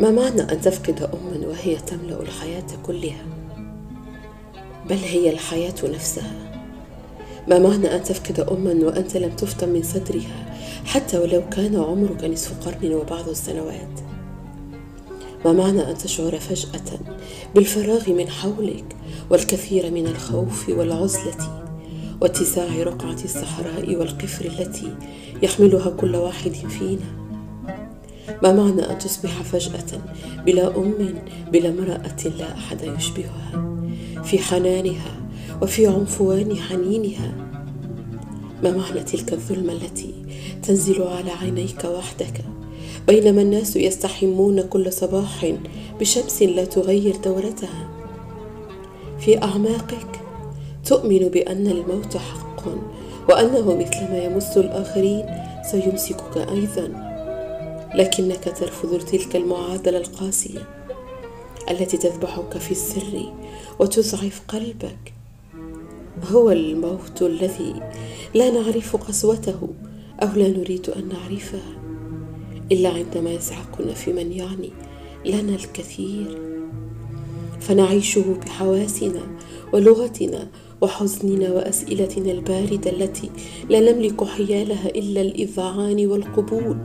ما معنى أن تفقد أما وهي تملأ الحياة كلها، بل هي الحياة نفسها؟ ما معنى أن تفقد أما وأنت لم تفطم من صدرها حتى ولو كان عمرك نصف قرن وبعض السنوات؟ ما معنى أن تشعر فجأة بالفراغ من حولك والكثير من الخوف والعزلة واتساع رقعة الصحراء والقفر التي يحملها كل واحد فينا؟ ما معنى أن تصبح فجأة بلا أم، بلا امرأة لا أحد يشبهها في حنانها وفي عنفوان حنينها؟ ما معنى تلك الظلمة التي تنزل على عينيك وحدك بينما الناس يستحمون كل صباح بشمس لا تغير دورتها؟ في أعماقك تؤمن بأن الموت حق وأنه مثلما يمس الآخرين سيمسكك أيضا، لكنك ترفض تلك المعادلة القاسية التي تذبحك في السر وتضعف قلبك. هو الموت الذي لا نعرف قسوته أو لا نريد أن نعرفها إلا عندما يزعقنا في من يعني لنا الكثير، فنعيشه بحواسنا ولغتنا وحزننا وأسئلتنا الباردة التي لا نملك حيالها إلا الإذعان والقبول.